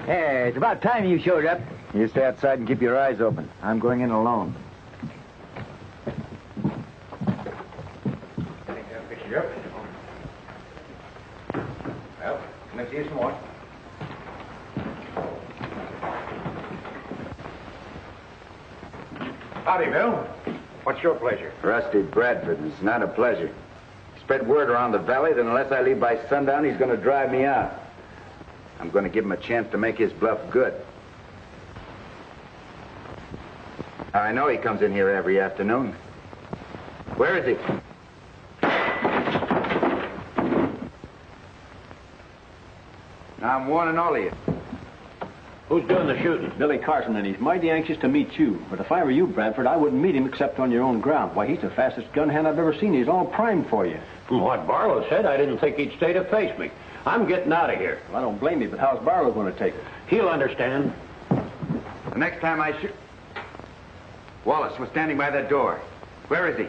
Hey, it's about time you showed up. You stay outside and keep your eyes open. I'm going in alone. Well, come and see you some more. Howdy, Bill. What's your pleasure? Rusty Bradford. It's not a pleasure. Spread word around the valley that unless I leave by sundown, he's going to drive me out. I'm going to give him a chance to make his bluff good. I know he comes in here every afternoon. Where is he? Now, I'm warning all of you. Who's doing the shooting? Billy Carson, and he's mighty anxious to meet you. But if I were you, Bradford, I wouldn't meet him except on your own ground. Why, he's the fastest gun hand I've ever seen. He's all primed for you. From what Barlow said, I didn't think he'd stay to face me. I'm getting out of here. Well, I don't blame you, but how's Barlow going to take it? He'll understand. The next time I shoot... Wallace was standing by that door. Where is he?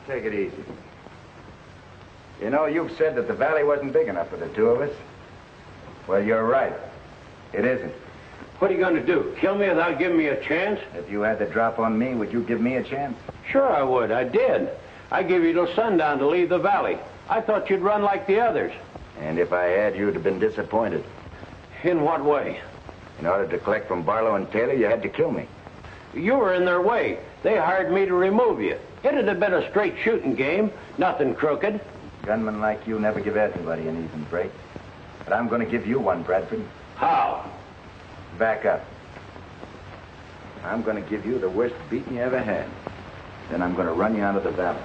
Take it easy. You know, you've said that the valley wasn't big enough for the two of us. Well, you're right. It isn't. What are you going to do? Kill me without giving me a chance? If you had the drop on me, would you give me a chance? Sure I would. I did. I gave you till sundown to leave the valley. I thought you'd run like the others. And if I had, you'd have been disappointed. In what way? In order to collect from Barlow and Taylor, you had to kill me. You were in their way. They hired me to remove you. It'd have been a straight shooting game, nothing crooked. Gunmen like you never give anybody an even break. But I'm going to give you one, Bradford. How? Back up. I'm going to give you the worst beating you ever had. Then I'm going to run you out of the valley.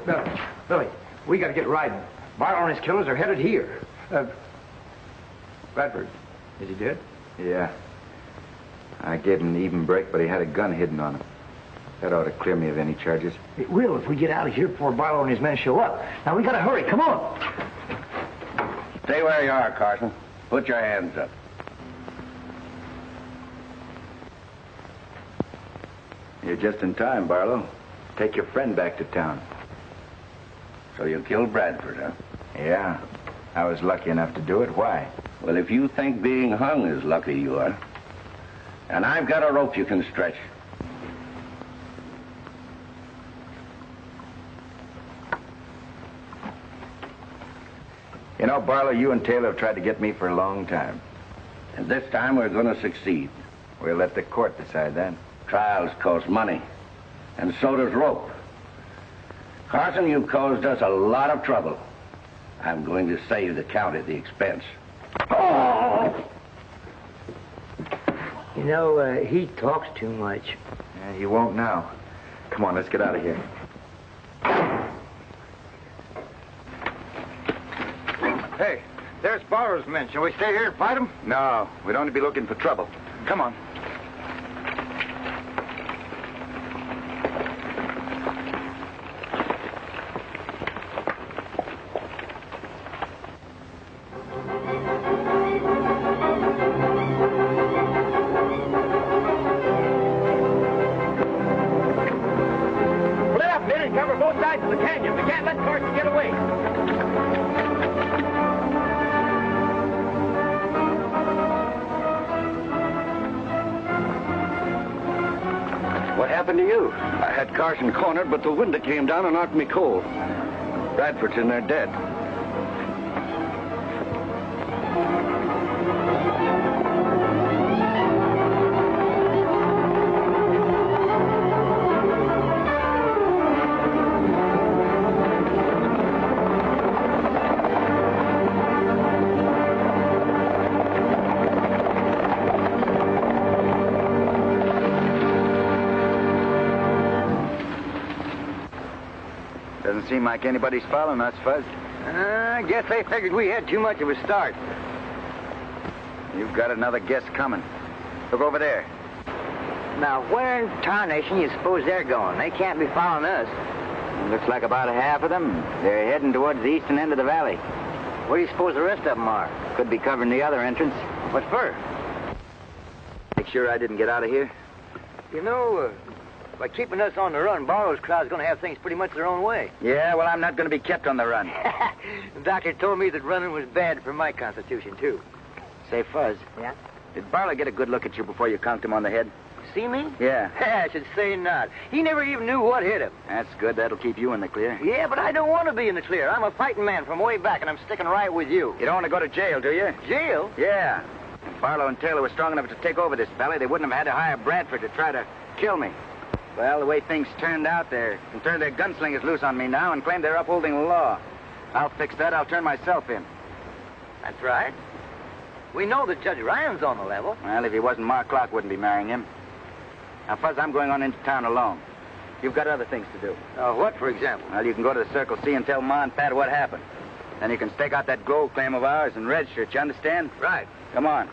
Billy, we got to get riding. Barlow and his killers are headed here. Bradford, is he dead? Yeah. I gave him an even break, but he had a gun hidden on him. That ought to clear me of any charges. It will if we get out of here before Barlow and his men show up. Now, we got to hurry. Come on. Stay where you are, Carson. Put your hands up. You're just in time, Barlow. Take your friend back to town. So you killed Bradford, huh? Yeah. I was lucky enough to do it. Why? Well, if you think being hung is lucky, you are. And I've got a rope you can stretch. You know, Barlow, you and Taylor have tried to get me for a long time. And this time we're going to succeed. We'll let the court decide that. Trials cost money. And so does rope. Carson, you've caused us a lot of trouble. I'm going to save the county the expense. Oh! You know, he talks too much. Yeah, he won't now. Come on, let's get out of here. Hey, there's Barlow's men. Shall we stay here and fight them? No, we'd only be looking for trouble. Come on. Split up, men, and cover both sides of the canyon. We can't let Carson get away. What happened to you? I had Carson cornered, but the wind that came down and knocked me cold. Bradford's in there dead. Doesn't seem like anybody's following us, Fuzz. I guess they figured we had too much of a start. You've got another guess coming. Look over there. Now, where in tarnation you suppose they're going? They can't be following us. Looks like about a half of them. They're heading towards the eastern end of the valley. Where do you suppose the rest of them are? Could be covering the other entrance. What for? Make sure I didn't get out of here. You know, by keeping us on the run, Barlow's crowd's going to have things pretty much their own way. Yeah, well, I'm not going to be kept on the run. The doctor told me that running was bad for my constitution, too. Say, Fuzz. Yeah? Did Barlow get a good look at you before you conked him on the head? See me? Yeah. I should say not. He never even knew what hit him. That's good. That'll keep you in the clear. Yeah, but I don't want to be in the clear. I'm a fighting man from way back, and I'm sticking right with you. You don't want to go to jail, do you? Jail? Yeah. If Barlow and Taylor were strong enough to take over this valley, they wouldn't have had to hire Bradford to try to kill me. Well, the way things turned out, they can turn their gunslingers loose on me now and claim they're upholding the law. I'll fix that. I'll turn myself in. That's right. We know that Judge Ryan's on the level. Well, if he wasn't, Mark Clark wouldn't be marrying him. Now, Fuzz, I'm going on into town alone. You've got other things to do. What, for example? Well, you can go to the Circle C and tell Ma and Pat what happened. Then you can stake out that gold claim of ours and register it, you understand? Right. Come on.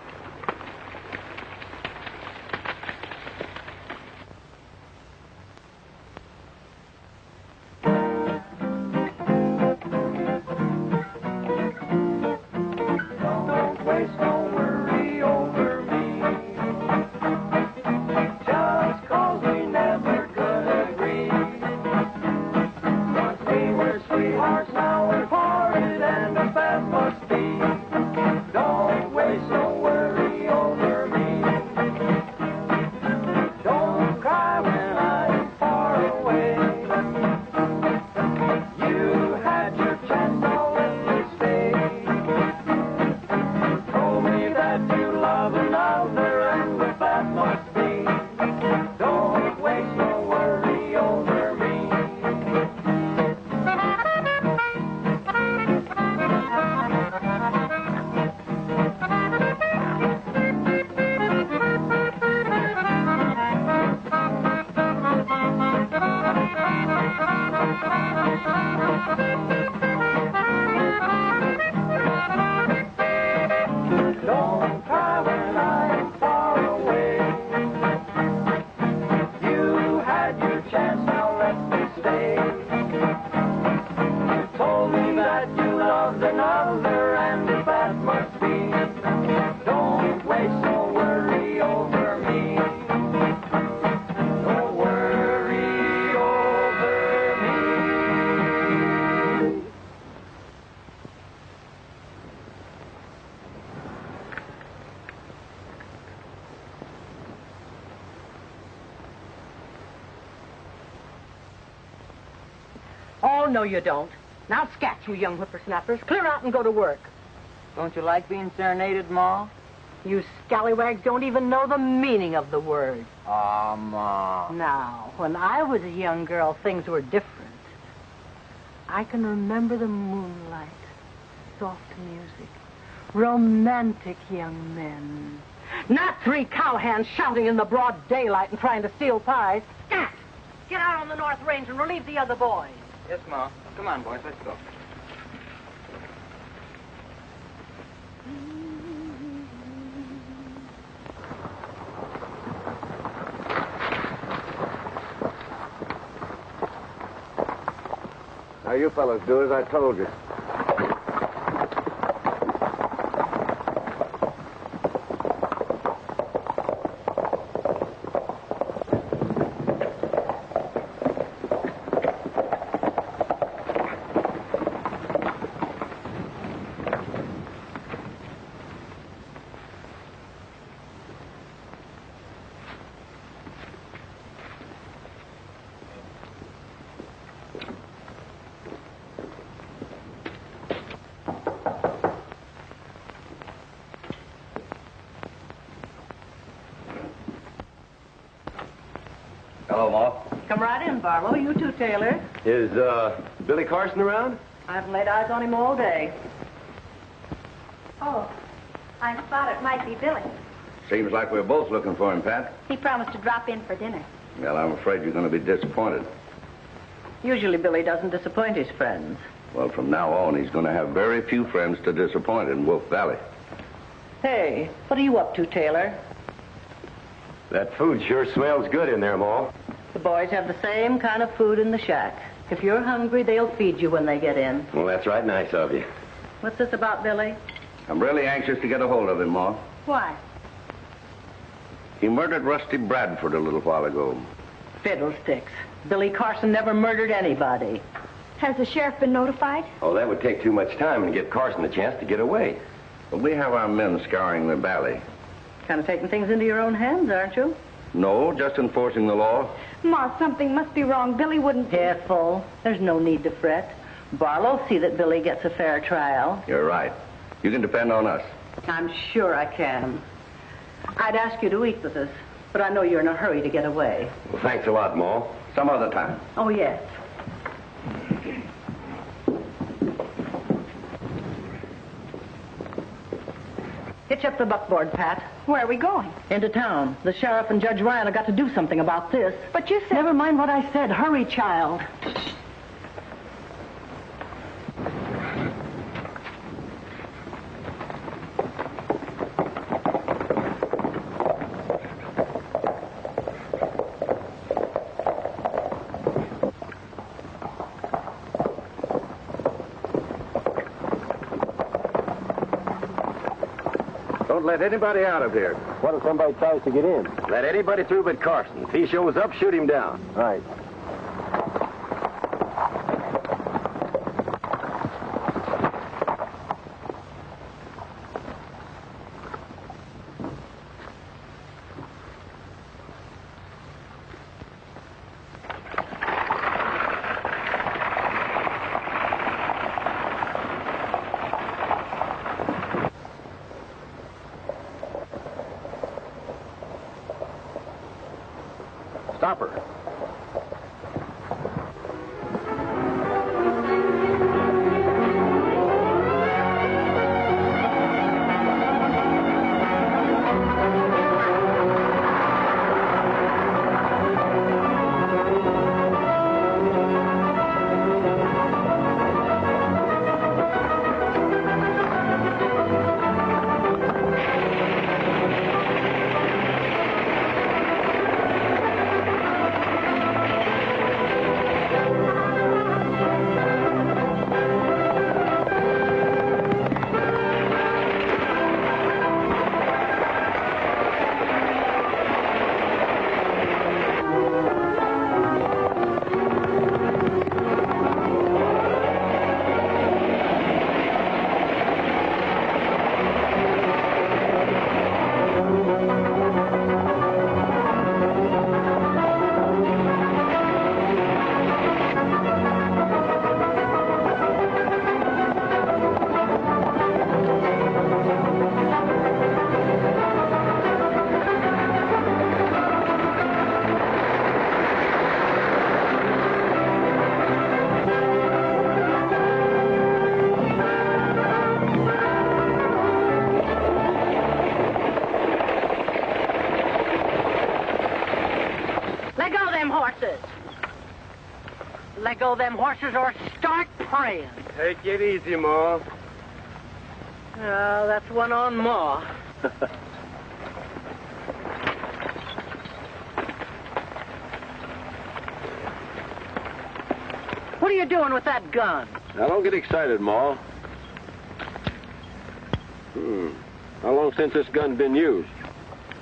Now we're parted and the fast must be. Don't waste no words. no, you don't. Now, scat, you young whippersnappers. Clear out and go to work. Don't you like being serenaded, Ma? You scallywags don't even know the meaning of the word. Aw, Ma. Now, when I was a young girl, things were different. I can remember the moonlight, soft music, romantic young men. Not 3 cowhands shouting in the broad daylight and trying to steal pies. Scat! Get out on the North Range and relieve the other boys. Yes, Ma. Come on, boys, let's go. Now, you fellas do as I told you. Hello, Ma. Come right in, Barlow. You too, Taylor. Is, Billy Carson around? I haven't laid eyes on him all day. Oh, I thought it might be Billy. Seems like we're both looking for him, Pat. He promised to drop in for dinner. Well, I'm afraid you're going to be disappointed. Usually Billy doesn't disappoint his friends. Well, from now on, he's going to have very few friends to disappoint in Wolf Valley. Hey, what are you up to, Taylor? That food sure smells good in there, Ma. The boys have the same kind of food in the shack. If you're hungry, they'll feed you when they get in. Well, that's right nice of you. What's this about, Billy? I'm really anxious to get a hold of him, Ma. Why? He murdered Rusty Bradford a little while ago. Fiddlesticks. Billy Carson never murdered anybody. Has the sheriff been notified? Oh, that would take too much time and give Carson a chance to get away. But we have our men scouring the valley. Kind of taking things into your own hands, aren't you? No, just enforcing the law. Ma, something must be wrong. Billy wouldn't... Careful. There's no need to fret. Barlow'll see that Billy gets a fair trial. You're right. You can depend on us. I'm sure I can. I'd ask you to eat with us, but I know you're in a hurry to get away. Well, thanks a lot, Ma. Some other time. Oh, yes. Hitch up the buckboard, Pat. Where are we going? Into town. The sheriff and Judge Ryan have got to do something about this. But you said... Never mind what I said. Hurry, child. Don't let anybody out of here. What if somebody tries to get in? Let anybody through but Carson. If he shows up, shoot him down. Right. Stop her. Let go of them horses or start praying. Take it easy, Ma. Oh, that's one on Ma. What are you doing with that gun? Now, don't get excited, Ma. How long since this gun been used?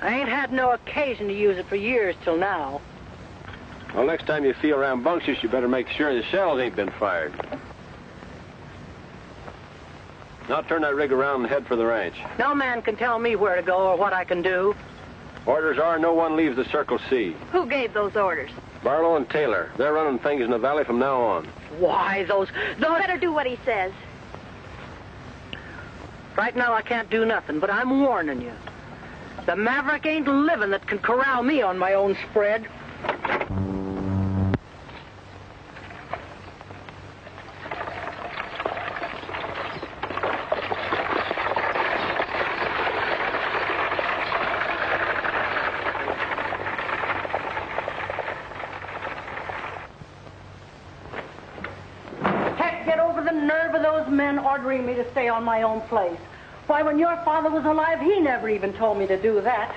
I ain't had no occasion to use it for years till now. Well, next time you feel rambunctious, you better make sure the shells ain't been fired. Now turn that rig around and head for the ranch. No man can tell me where to go or what I can do. Orders are no one leaves the Circle C. Who gave those orders? Barlow and Taylor. They're running things in the valley from now on. Why, those... Better do what he says. Right now I can't do nothing, but I'm warning you. The maverick ain't living that can corral me on my own spread. Get over the nerve of those men ordering me to stay on my own place. Why, when your father was alive, he never even told me to do that.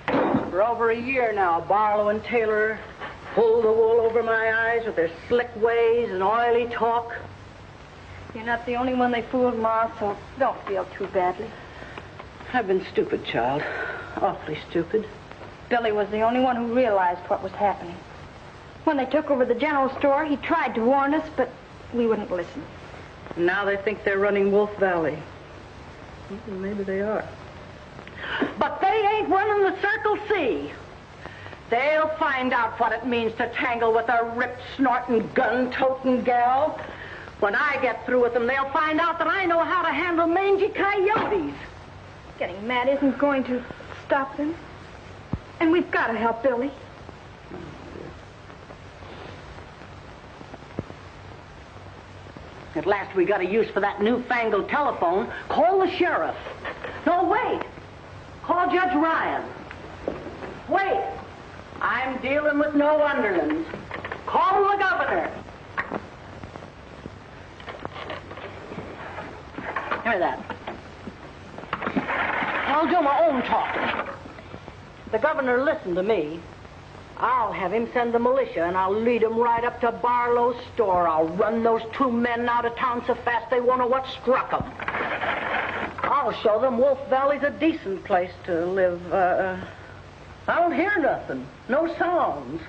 For over a year now, Barlow and Taylor pull the wool over my eyes with their slick ways and oily talk. You're not the only one they fooled, Ma, so don't feel too badly. I've been stupid, child. Awfully stupid. Billy was the only one who realized what was happening. When they took over the general store, he tried to warn us, but we wouldn't listen. Now they think they're running Wolf Valley. Well, maybe they are. But they ain't running the Circle C. They'll find out what it means to tangle with a rip-snorting, gun-toting gal. When I get through with them, they'll find out that I know how to handle mangy coyotes. Getting mad isn't going to stop them. And we've got to help Billy. At last we got a use for that newfangled telephone. Call the sheriff. No, wait. Call Judge Ryan. Wait. I'm dealing with no underlings. Call the governor. Hear that? I'll do my own talking. If the governor listened to me, I'll have him send the militia, and I'll lead them right up to Barlow's store. I'll run those two men out of town so fast they won't know what struck them. I'll show them Wolf Valley's a decent place to live. I don't hear nothing. No sounds.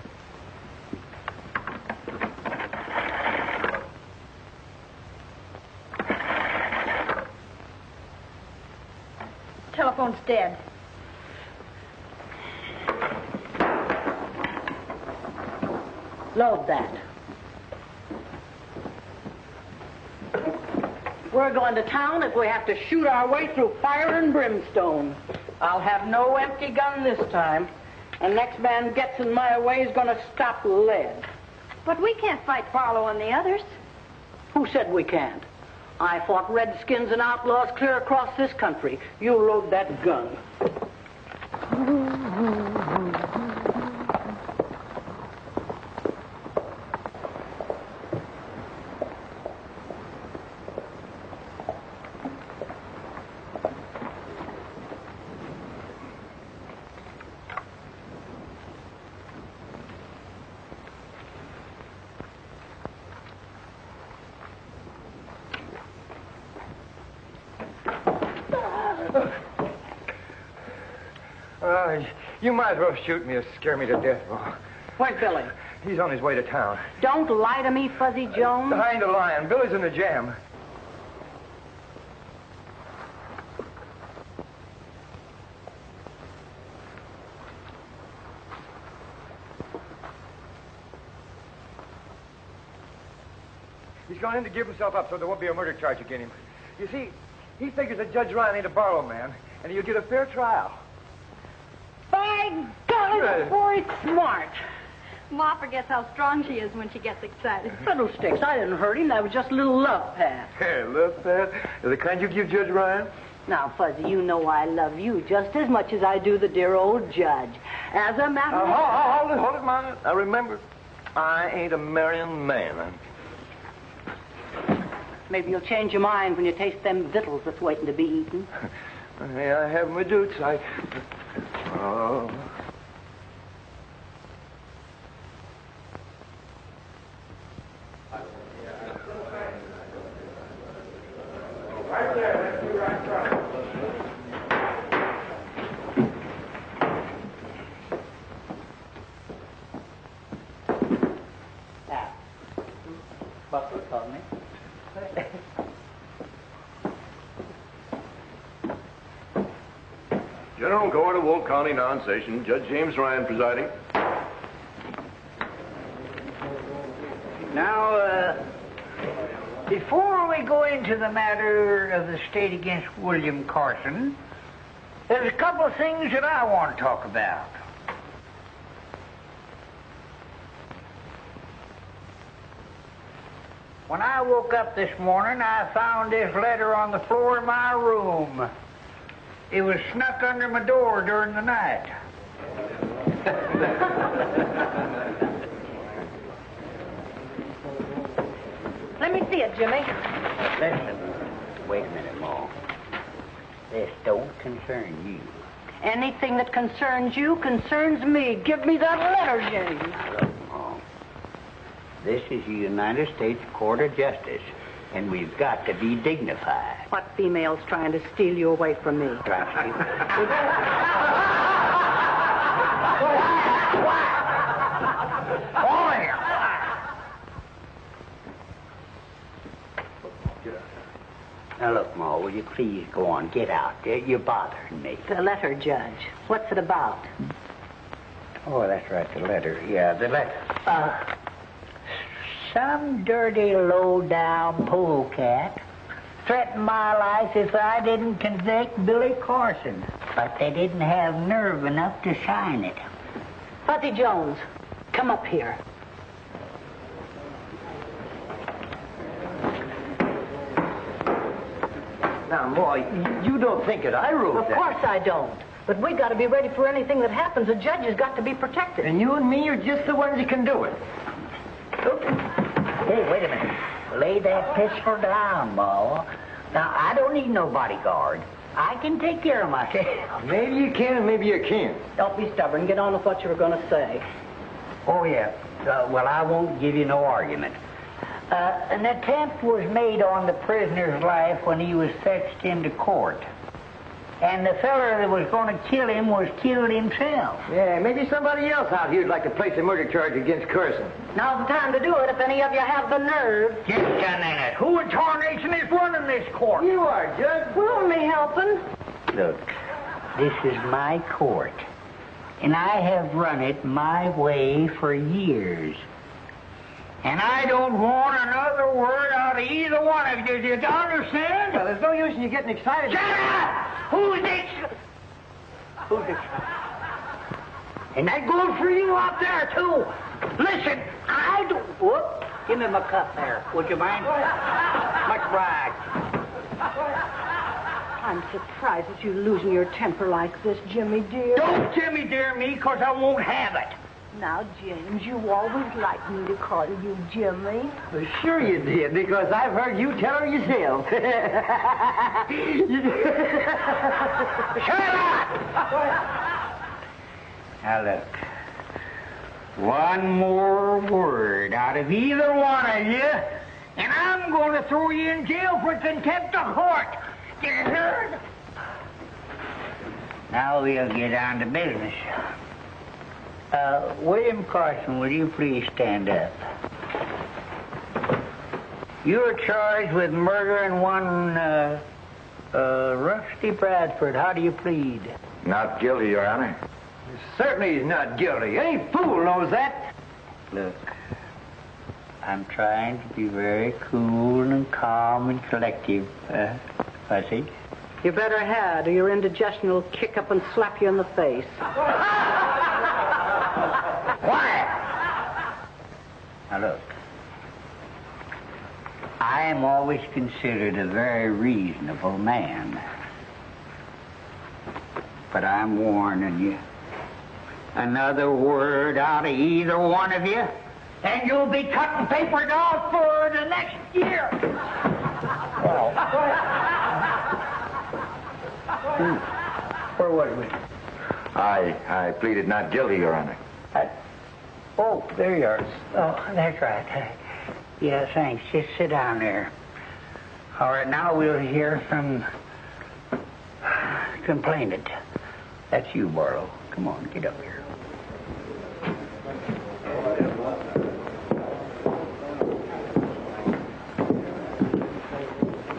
Telephone's dead. Load that. We're going to town if we have to shoot our way through fire and brimstone. I'll have no empty gun this time. And next man gets in my way is going to stop lead. But we can't fight Barlow and the others. Who said we can't? I fought redskins and outlaws clear across this country. You load that gun. You might as well shoot me or scare me to death, Ma. Where's Billy? He's on his way to town. Don't lie to me, Fuzzy Jones. I ain't a lying. Billy's in the jam. He's gone in to give himself up so there won't be a murder charge against him. You see, he figures that Judge Ryan ain't a Barlow man, and he'll get a fair trial. By God, boy, it's smart. Ma forgets how strong she is when she gets excited. Fiddlesticks, I didn't hurt him. That was just a little love pat. Hey, love pat? The kind you give Judge Ryan? Now, Fuzzy, you know I love you just as much as I do the dear old judge. As a matter of Hold it, Ma. I remember. I ain't a marrying man. Maybe you'll change your mind when you taste them victuals that's waiting to be eaten. Hey, I have my dukes. Oh. Right there, that's you right front. Now, Buster called me. General Court of Will County non-session. Judge James Ryan presiding. Now, before we go into the matter of the state against William Carson, there's a couple of things that I want to talk about. When I woke up this morning, I found this letter on the floor of my room. It was snuck under my door during the night. Let me see it, Jimmy. Listen, wait a minute, Ma. This don't concern you. Anything that concerns you concerns me. Give me that letter, James. Now, look, Ma. This is the United States Court of Justice, and we've got to be dignified. What female's trying to steal you away from me? Perhaps you. Now, look, Ma, will you please go on? Get out. You're bothering me. The letter, Judge. What's it about? Oh, that's right, the letter. Yeah, the letter. Some dirty, low-down polecat threatened my life if I didn't convict Billy Carson. But they didn't have nerve enough to sign it. Fuzzy Jones, come up here. Now, Ma, you don't think that I wrote that? Of course I don't. But we got to be ready for anything that happens. The judge has got to be protected. And you and me are just the ones that can do it. Hey, wait a minute. Lay that pistol down, Ma. Now, I don't need no bodyguard. I can take care of myself. Maybe you can and maybe you can't. Don't be stubborn. Get on with what you were going to say. Oh, yeah. Well, I won't give you no argument. An attempt was made on the prisoner's life when he was fetched into court. And the feller that was going to kill him was killed himself. Yeah, maybe somebody else out here would like to place a murder charge against Carson. Now's the time to do it if any of you have the nerve. Just a minute. Who in tarnation is running this court? You are, Judge. We're only helping. Look, this is my court. And I have run it my way for years. And I don't want another word out of either one of you. Do you understand? Well, there's no use in you getting excited. Shut up! Who's this? Who's this? And that goes for you out there, too. Listen, I don't... Whoop. Give me my cup there. Would you mind? Much obliged. I'm surprised at you losing your temper like this, Jimmy dear. Don't Jimmy dear me, because I won't have it. Now, James, you always liked me to call you Jimmy. Well, sure you did, because I've heard you tell her yourself. Shut up! Now, look. One more word out of either one of you, and I'm going to throw you in jail for contempt of court. You heard? Now we'll get on to business. William Carson, will you please stand up? You're charged with murdering one, Rusty Bradford. How do you plead? Not guilty, Your Honor. Certainly he's not guilty. Any fool knows that. Look, I'm trying to be very cool and calm and collective, Fuzzy. You better had, or your indigestion will kick up and slap you in the face. Quiet! Now look, I am always considered a very reasonable man. But I'm warning you. Another word out of either one of you, And you'll be cutting paper dolls for the next year. Well, where was we? I pleaded not guilty, Your Honor. Oh, there you are. Oh, that's right. Yeah, thanks. Just sit down there. All right, now we'll hear from complainant. That's you, Barlow. Come on, get up here.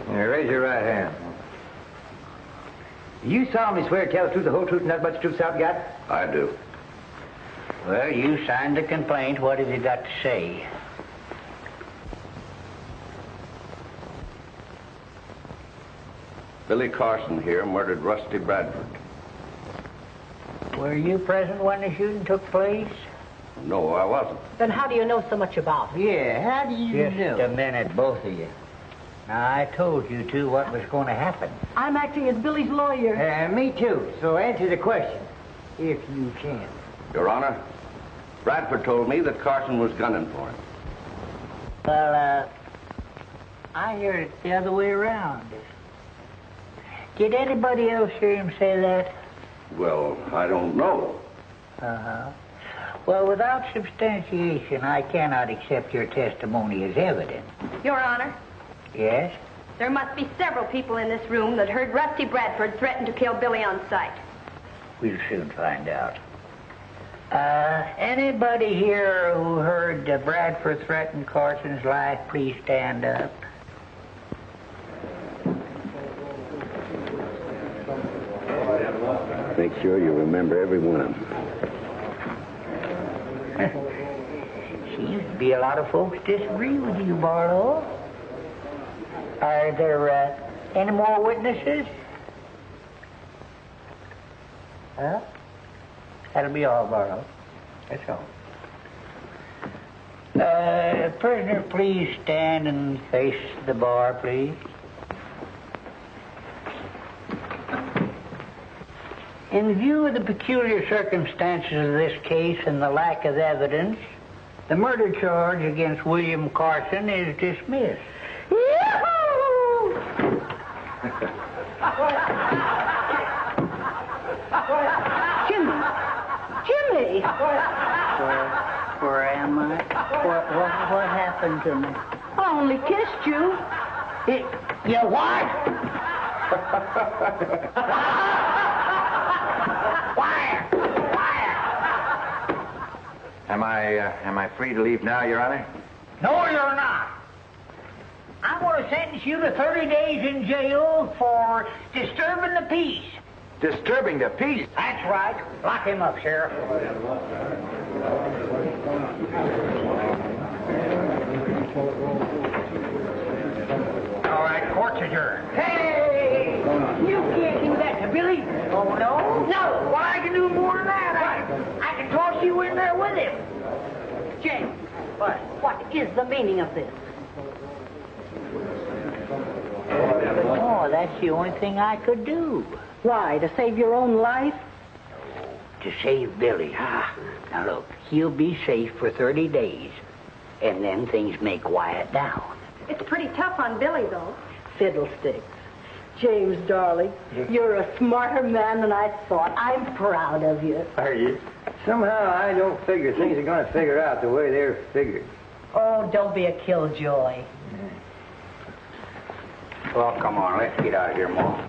Raise your right hand. You solemnly swear to tell the truth, the whole truth, and nothing but the truth, so help you God? I do. Well, you signed the complaint. What have you got to say? Billy Carson here murdered Rusty Bradford. Were you present when the shooting took place? No, I wasn't. Then how do you know so much about it? Yeah, how do you know? Just a minute, both of you. Now, I told you two what was going to happen. I'm acting as Billy's lawyer. Me too. So answer the question, if you can. Your Honor, Bradford told me that Carson was gunning for him. Well, I heard it the other way around. Did anybody else hear him say that? Well, I don't know. Uh-huh. Well, without substantiation, I cannot accept your testimony as evidence. Your Honor, Yes? there must be several people in this room that heard Rusty Bradford threaten to kill Billy on sight. We'll soon find out. Anybody here who heard Bradford threaten Carson's life, please stand up. Make sure you remember every one of them. Seems to be a lot of folks disagree with you, Barlow. Are there any more witnesses? Huh? That'll be all, Barlow. That's all. Prisoner, please stand and face the bar, please. In view of the peculiar circumstances of this case and the lack of evidence, the murder charge against William Carson is dismissed. Jimmy! Where am I? What happened to me? I only kissed you. You what? Fire! Am I free to leave now, Your Honor? No, you're not. I'm going to sentence you to 30 days in jail for disturbing the peace. Disturbing the peace? That's right. Lock him up, Sheriff. All right, court's adjourned. Hey! You can't do that to Billy. Oh, no? No. Well, I can do more than that. I can toss you in there with him. James, What? what is the meaning of this? Oh, that's the only thing I could do. Why, to save your own life? To save Billy. Now, look, he'll be safe for 30 days, and then things may quiet down. It's pretty tough on Billy, though. Fiddlesticks. James, darling, you're a smarter man than I thought. I'm proud of you. Are you? Somehow I don't figure things are going to figure out the way they're figured. Oh, don't be a killjoy. Well, come on, let's get out of here, Ma.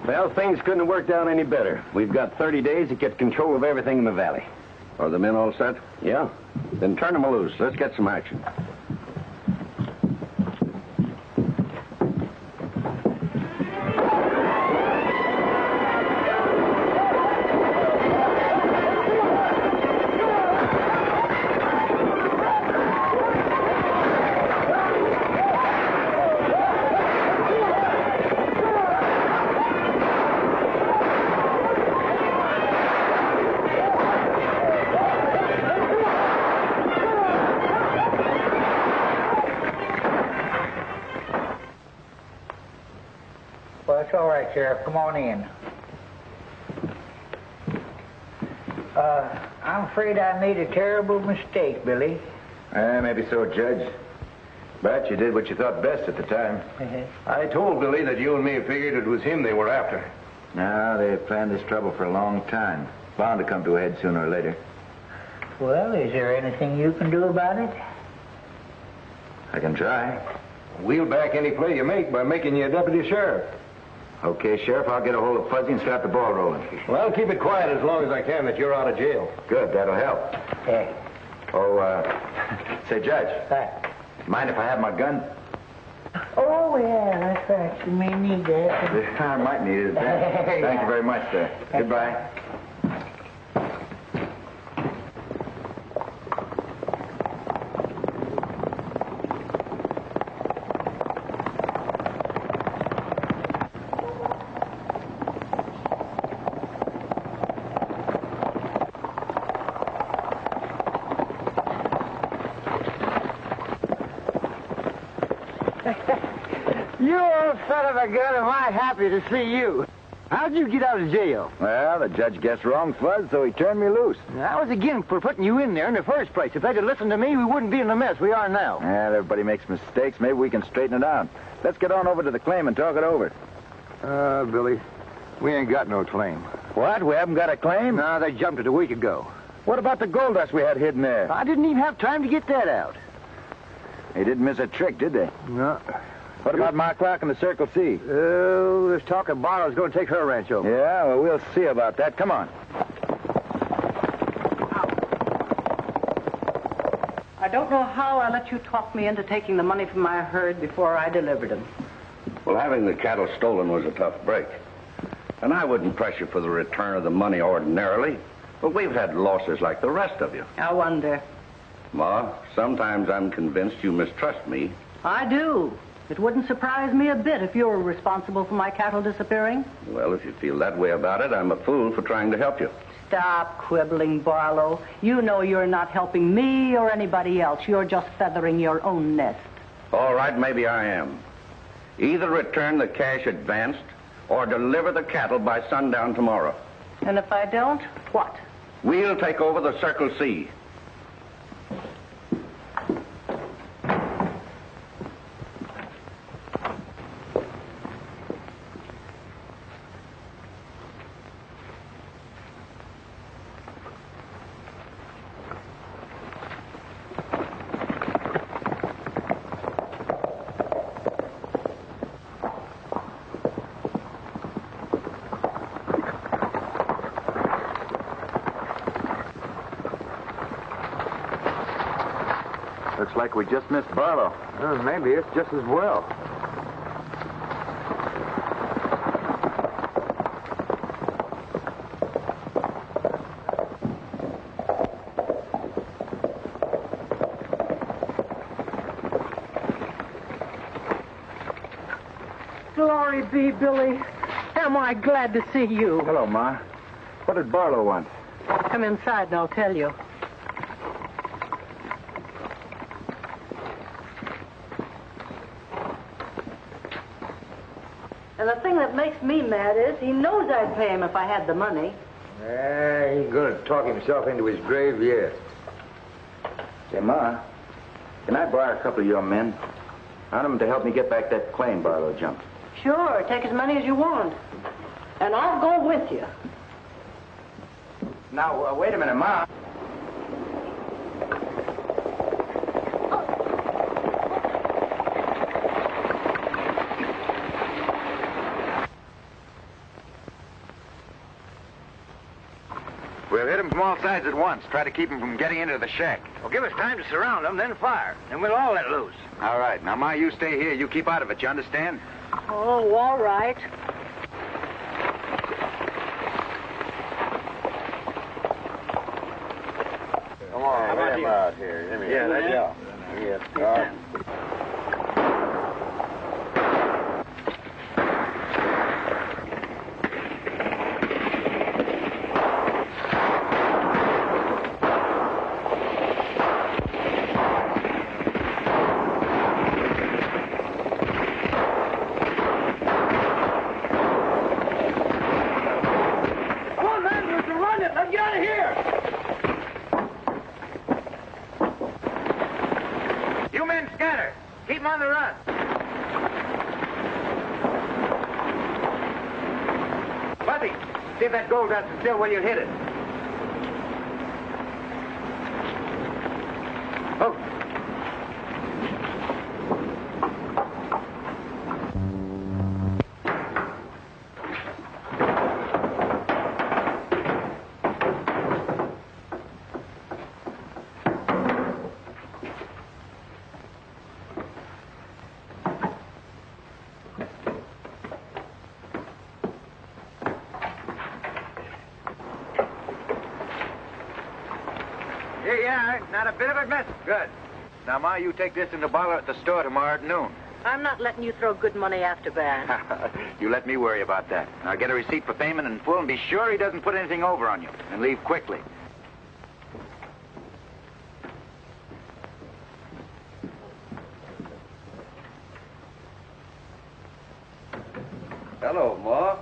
Well, things couldn't have worked out any better. We've got 30 days to get control of everything in the valley. Are the men all set? Yeah? Then turn them loose. Let's get some action. Well, it's all right, Sheriff. Come on in. I'm afraid I made a terrible mistake, Billy. Maybe so, Judge. But you did what you thought best at the time. I told Billy that you and me figured it was him they were after. No, they had planned this trouble for a long time. Bound to come to a head sooner or later. Well, is there anything you can do about it? I can try. We'll back any play you make by making you a deputy sheriff. Okay, Sheriff, I'll get a hold of Fuzzy and start the ball rolling. Well, I'll keep it quiet as long as I can that you're out of jail. Good, that'll help. Yeah. Oh, say, Judge, mind if I have my gun? Oh, yeah, that's right. You may need that. I might need it. Thank you very much, sir. Goodbye. You old son of a gun, am I happy to see you. How'd you get out of jail? Well, the judge guessed wrong, Fuzz, so he turned me loose. I was again for putting you in there in the first place. If they'd have listened to me, we wouldn't be in the mess we are now. Well, everybody makes mistakes. Maybe we can straighten it out. Let's get on over to the claim and talk it over. Billy, we ain't got no claim. What? We haven't got a claim? No, they jumped it a week ago. What about the gold dust we had hidden there? I didn't even have time to get that out. They didn't miss a trick, did they? No. What about my clock and the Circle C? Oh, there's talk of Barlow's going to take her ranch over. Yeah, well, we'll see about that. Come on. I don't know how I let you talk me into taking the money from my herd before I delivered them. Well, having the cattle stolen was a tough break. And I wouldn't press you for the return of the money ordinarily, but we've had losses like the rest of you. I wonder. Ma, sometimes I'm convinced you mistrust me. I do. It wouldn't surprise me a bit if you were responsible for my cattle disappearing. Well, if you feel that way about it, I'm a fool for trying to help you. Stop quibbling, Barlow. You know you're not helping me or anybody else. You're just feathering your own nest. All right, maybe I am. Either return the cash advanced or deliver the cattle by sundown tomorrow. And if I don't, what? We'll take over the Circle C. Looks like we just missed Barlow. Maybe it's just as well. Glory be, Billy. Am I glad to see you. Hello, Ma. What did Barlow want? Come inside and I'll tell you. And the thing that makes me mad is he knows I'd pay him if I had the money. He's going to talk himself into his grave yet. Say, Ma, can I borrow a couple of your men? I want them to help me get back that claim Barlow jumped. Sure, take as many as you want. And I'll go with you. Now, wait a minute, Ma. We'll hit him from all sides at once. Try to keep him from getting into the shack. Well, give us time to surround them, then fire. And we'll all let loose. All right. Now, Ma, you stay here. You keep out of it. You understand? Oh, all right. Come on, let him out here. Yeah, let's go. Yeah. All right. Come on, man, we're surrounded. Let's get out of here. heavy. See if that gold dust is still where you hit it. Oh. Here you are. Not a bit of it missing. Good. Now, Ma, you take this in the bottle at the store tomorrow at noon. I'm not letting you throw good money after bad. You let me worry about that. Now, get a receipt for payment in full and be sure he doesn't put anything over on you. And leave quickly. Hello, Ma.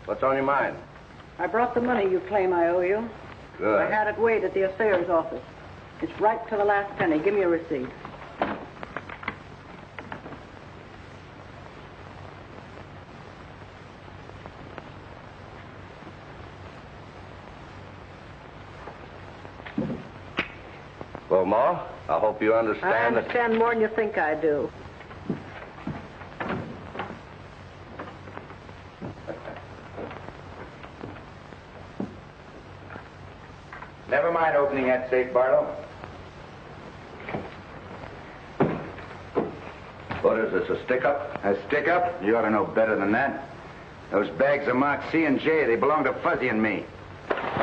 What's on your mind? I brought the money you claim I owe you. Good. I had it weighed at the assayer's office. It's right to the last penny. Give me a receipt. Well, Ma, I hope you understand I understand more than you think I do. Never mind opening that safe, Barlow. What is this, a stick-up? A stick-up? You ought to know better than that. Those bags are marked C and J. They belong to Fuzzy and me.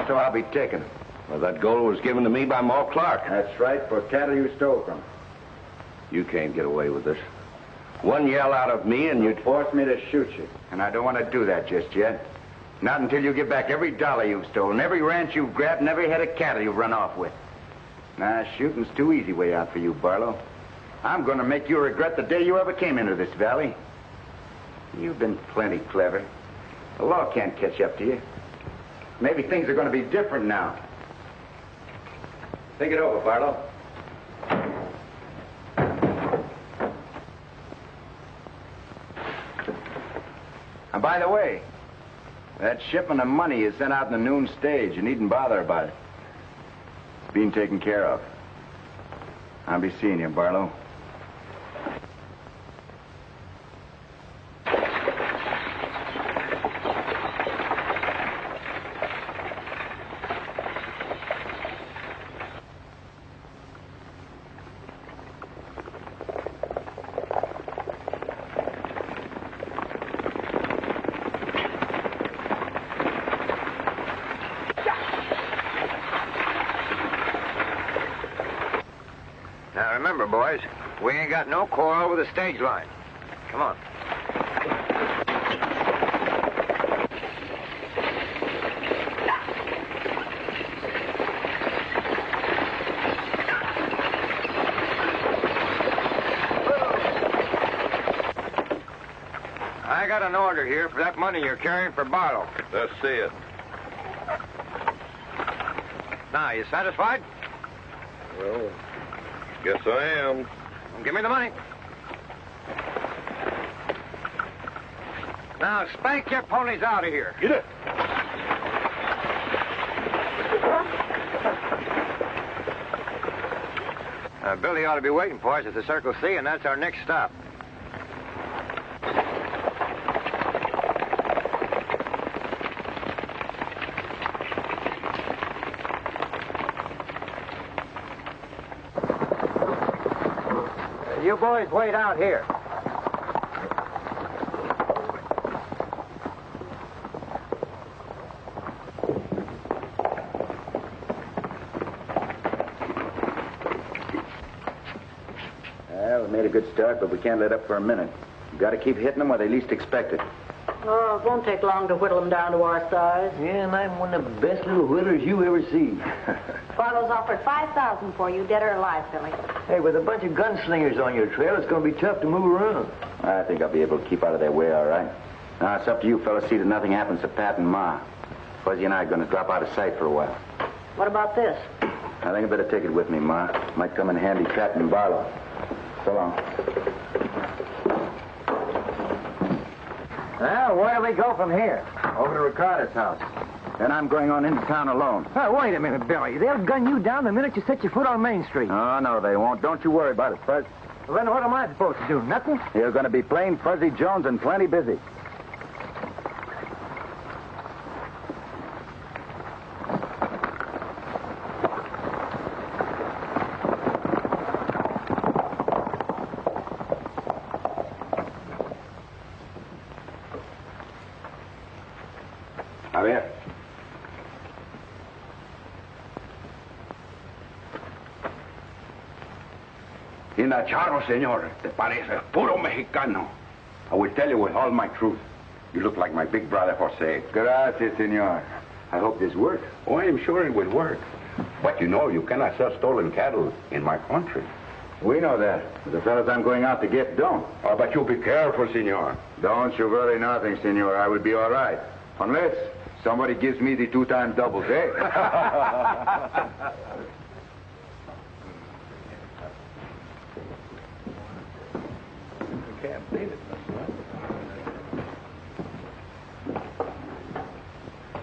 So I'll be taking them. Well, that gold was given to me by Ma Clark. That's right, for cattle you stole from. You can't get away with this. One yell out of me and you'd force me to shoot you. And I don't want to do that just yet. Not until you give back every dollar you've stolen, every ranch you've grabbed, and every head of cattle you've run off with. Nah, shooting's too easy way out for you, Barlow. I'm going to make you regret the day you ever came into this valley. You've been plenty clever. The law can't catch up to you. Maybe things are going to be different now. Think it over, Barlow. And by the way, that shipment of money is sent out in the noon stage. You needn't bother about it. It's being taken care of. I'll be seeing you, Barlow. Now remember, boys, we ain't got no quarrel with the stage line. Come on. I got an order here for that money you're carrying for Barlow. Let's see it. Now, you satisfied? Well, guess I am. Well, give me the money. Now, spank your ponies out of here. Get it. Billy ought to be waiting for us at the Circle C, and that's our next stop. You boys wait out here. Well, we made a good start, but we can't let up for a minute. We've got to keep hitting them where they least expect it. Oh, it won't take long to whittle them down to our size. Yeah, and I'm one of the best little whittlers you ever see. Barlow's offered $5,000 for you, dead or alive, Billy. Hey, with a bunch of gunslingers on your trail, it's going to be tough to move around. I think I'll be able to keep out of their way all right. Now, it's up to you fellas to see that nothing happens to Pat and Ma. Fuzzy and I are going to drop out of sight for a while. What about this? I think I better take it with me, Ma. Might come in handy trapping Barlow. So long. Well, where do we go from here? Over to Ricardo's house. Then I'm going on into town alone. Oh, wait a minute, Billy. They'll gun you down the minute you set your foot on Main Street. Oh, no, they won't. Don't you worry about it, Fuzz. Well, then what am I supposed to do? Nothing? You're going to be plain Fuzzy Jones and plenty busy. A ver. Inacharo, señor. Te pareces puro mexicano. I will tell you with all my truth. You look like my big brother, Jose. Gracias, senor. I hope this works. Oh, I am sure it will work. But you know, you cannot sell stolen cattle in my country. We know that. But the fellas I'm going out to get don't. Oh, but you be careful, senor. Don't you worry nothing, senor. I will be all right. Unless somebody gives me the 2 times doubles, eh? Can't beat it.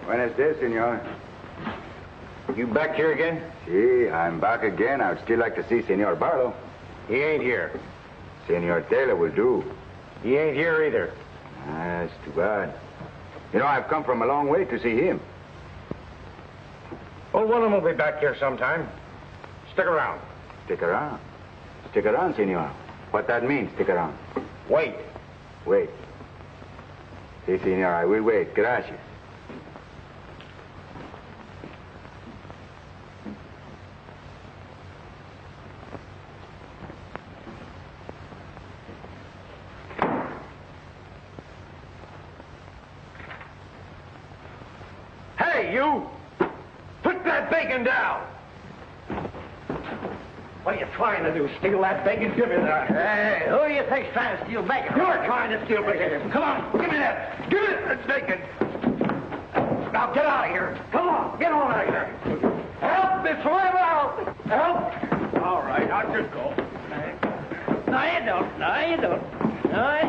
Buenos dias, senor. You back here again? See, I'm back again. I'd still like to see Senor Barlow. He ain't here. Senor Taylor will do. He ain't here either. That's too bad. You know, I've come from a long way to see him. Well, one of them will be back here sometime. Stick around. Stick around? Stick around, senor. What that means, stick around? Wait. Wait. Si, senor, I will wait. Gracias. Hey, you! Put that bacon down! What are you trying to do? Steal that bacon? Give me that. Hey, who do you think's trying to steal bacon? You're trying to steal bacon. Come on, give me that. Give me that bacon. Now get out of here. Come on, get on out of here. Help me, swim out. Help. All right, I'll just go. No, you don't. No, you don't. No,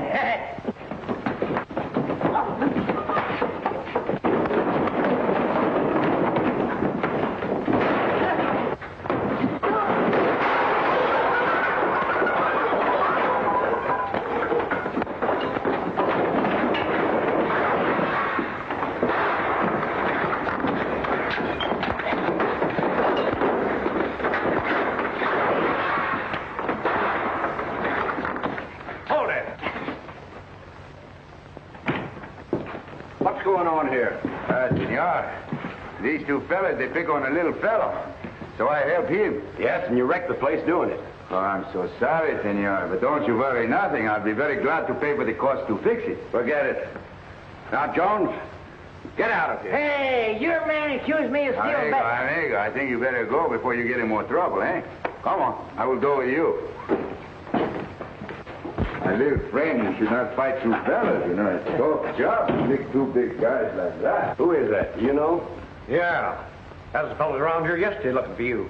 What's going on here? Senor, these 2 fellas, they pick on a little fellow. So I help him. Yes, and you wrecked the place doing it. Oh, I'm so sorry, senor, but don't you worry nothing. I'll be very glad to pay for the cost to fix it. Forget it. Now, Jones, get out of here. Hey, your man accused me of stealing bacon. Amigo, I think you better go before you get in more trouble, eh? Come on, I will go with you. My little friend, you should not fight 2 fellas, you know. It's a tough job to pick 2 big guys like that. Who is that? Do you know? Yeah. That was a fellow around here yesterday looking for you.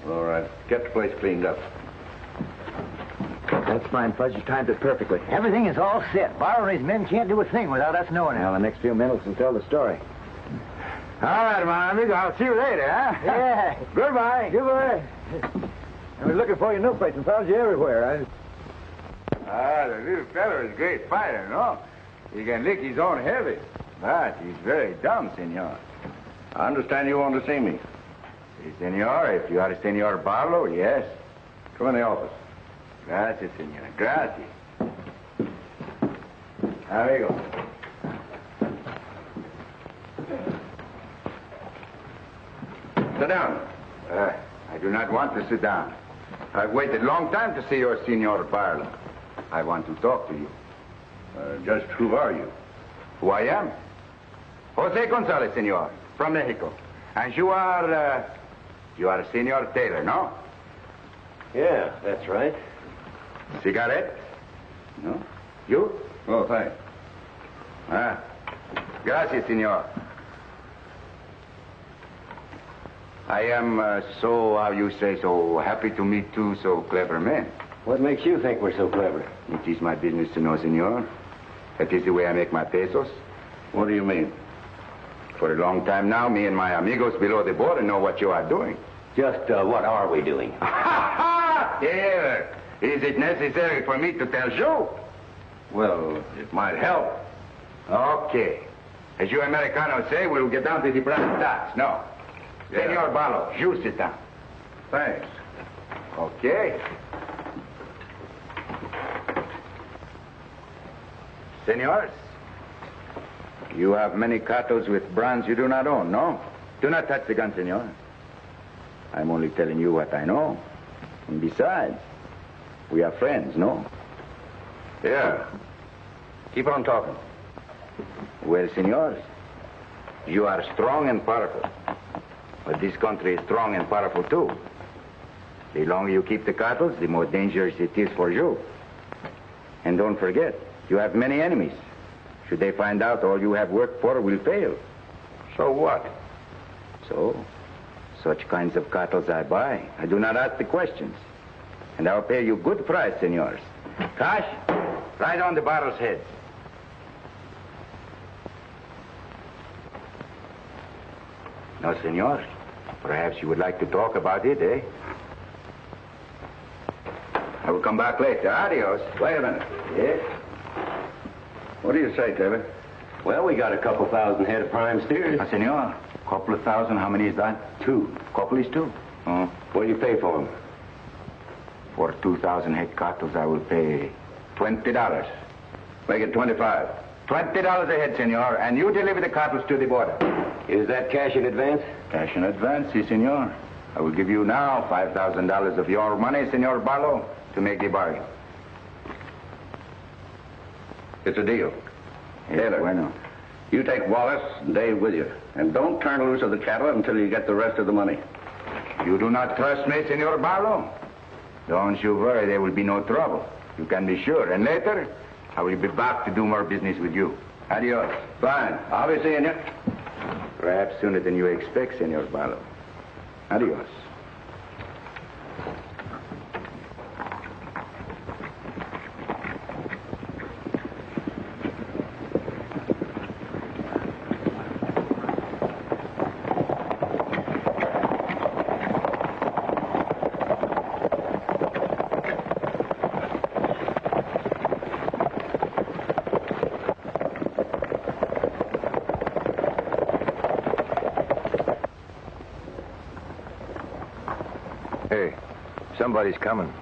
All right. Get the place cleaned up. That's fine, Fudge. You timed it perfectly. Everything is all set. Barlow and his men can't do a thing without us knowing it. Well, the next few minutes will tell the story. All right, my amigo. I'll see you later, huh? Yeah. Goodbye. Goodbye. I was looking for you in no place and found you everywhere. The little fellow is a great fighter, no? He can lick his own heavy. But he's very dumb, senor. I understand you want to see me. Si, senor. If you are Senor Barlow, yes. Come in the office. Gracias, senor. Gracias. Amigo. Sit down. I do not want to sit down. I've waited a long time to see your Senor Barlow. I want to talk to you. Just who are you? Who I am? Jose Gonzalez, senor, from Mexico. And you are Senor Taylor, no? Yeah, that's right. Cigarette? No? You? Oh, thanks. Gracias, senor. I am so, how you say, so happy to meet 2 so clever men. What makes you think we're so clever? It is my business to know, senor. That is the way I make my pesos. What do you mean? For a long time now, me and my amigos below the border know what you are doing. Just what are we doing? Here. Is it necessary for me to tell you? Well, it might help. Okay. As you Americanos say, we'll get down to the brass tacks. No. Yeah. Senor Barlow, you sit down. Thanks. Okay. Senors, you have many cartels with brands you do not own, no? Do not touch the gun, senor. I'm only telling you what I know. And besides, we are friends, no? Yeah. Keep on talking. Well, senors, you are strong and powerful. But this country is strong and powerful, too. The longer you keep the cartels, the more dangerous it is for you. And don't forget, you have many enemies. Should they find out all you have worked for will fail. So what? So, such kinds of cartels I buy. I do not ask the questions. And I'll pay you good price, senors. Cash, right on the barrel's head. No, senor. Perhaps you would like to talk about it, eh? I will come back later. Adios. Wait a minute. Yes? What do you say, Taylor? Well, we got a couple thousand head of prime steers. Senor, couple of thousand, how many is that? 2. Couple is 2. What do you pay for them? For 2,000 head cartels, I will pay $20. Make it 25. $20 a head, senor, and you deliver the cartels to the border. Is that cash in advance? Cash in advance, si, senor. I will give you now $5,000 of your money, Senor Barlow, to make the bargain. It's a deal. Taylor, Bueno. you take Wallace and Dave with you. And don't turn loose of the cattle until you get the rest of the money. You do not trust me, Senor Barlow? Don't you worry, there will be no trouble. You can be sure. And later, I will be back to do more business with you. Adios. Fine. I'll be seeing you. Perhaps sooner than you expect, Senor Barlow. Adios. Hey, somebody's coming.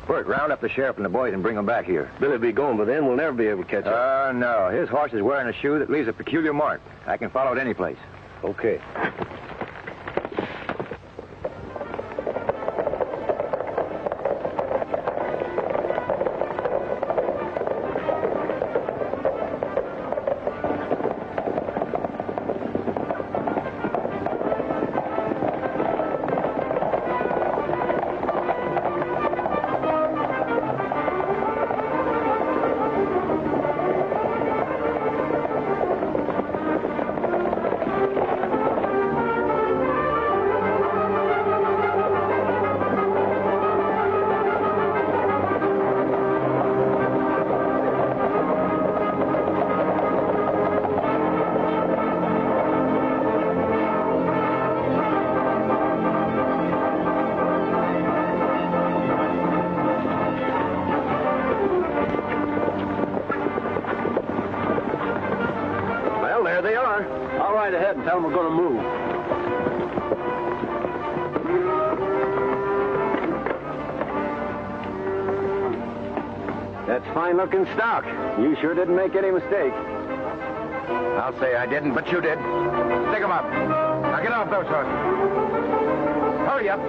Bert, round up the sheriff and the boys and bring them back here. Billy'll be going, but then we'll never be able to catch up. No. His horse is wearing a shoe that leaves a peculiar mark. I can follow it any place. Okay. There they are. I'll ride ahead and tell them we're going to move. That's fine-looking stock. You sure didn't make any mistake. I'll say I didn't, but you did. Stick 'em up. Now get off those horses. Hurry up.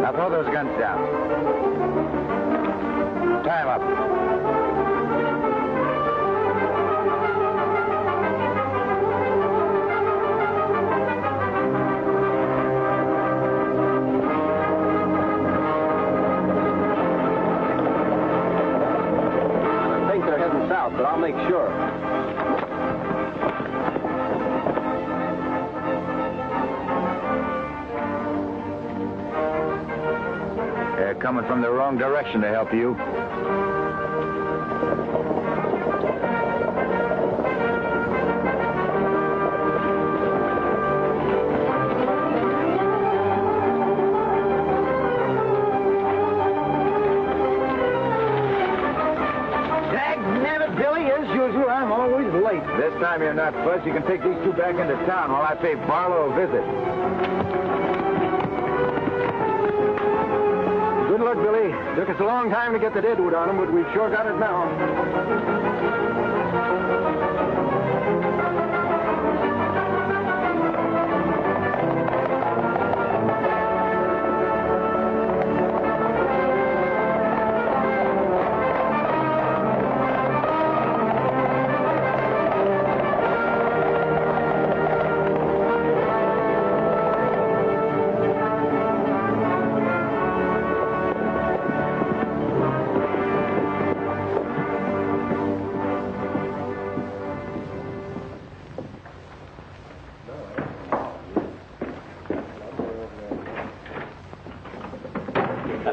Now throw those guns down. Tie 'em up. But I'll make sure. They're coming from the wrong direction to help you. This time you're not, Fuzz. You can take these two back into town while I pay Barlow a visit. Good luck, Billy. Took us a long time to get the deadwood on him, but we've sure got it now.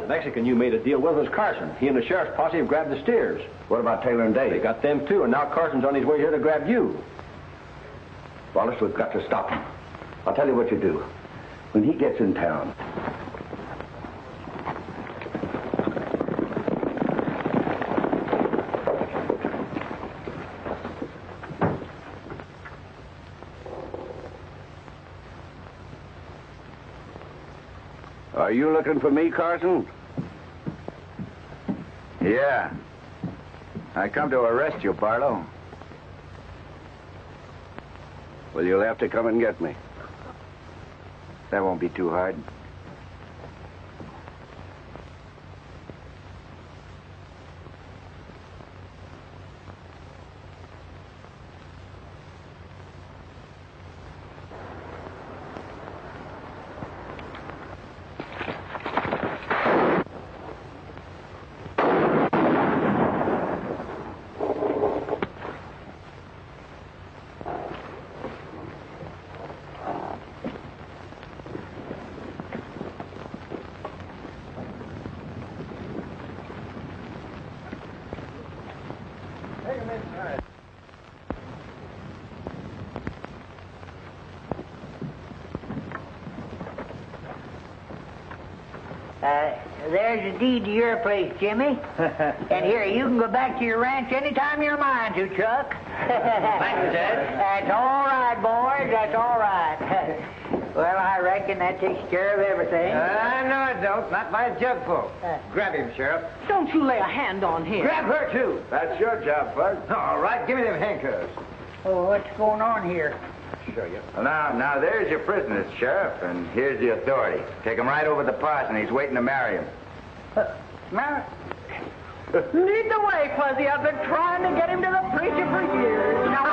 Mexican you made a deal with was Carson. He and the sheriff's posse have grabbed the steers. What about Taylor and Dave? They got them too, and now Carson's on his way here to grab you. Wallace, we've got to stop him. I'll tell you what you do. When he gets in town, Are you looking for me, Carson? Yeah. I come to arrest you, Barlow. Well, you'll have to come and get me. That won't be too hard. There's a deed to your place, Jimmy. And here, you can go back to your ranch anytime you're mind to, Chuck. Thank you, Ted. That's all right, boys. That's all right. Well, I reckon that takes care of everything. No, it don't. Not by a jugful. Grab him, Sheriff. Don't you lay a hand on him. Grab her, too. That's your job, Bud. All right, give me them handcuffs. Oh, what's going on here? Show you. Well, now, there's your prisoners, Sheriff, and here's the authority. Take him right over to the parson. He's waiting to marry him. Mary? Lead the way, Fuzzy. I've been trying to get him to the preacher for years. Now,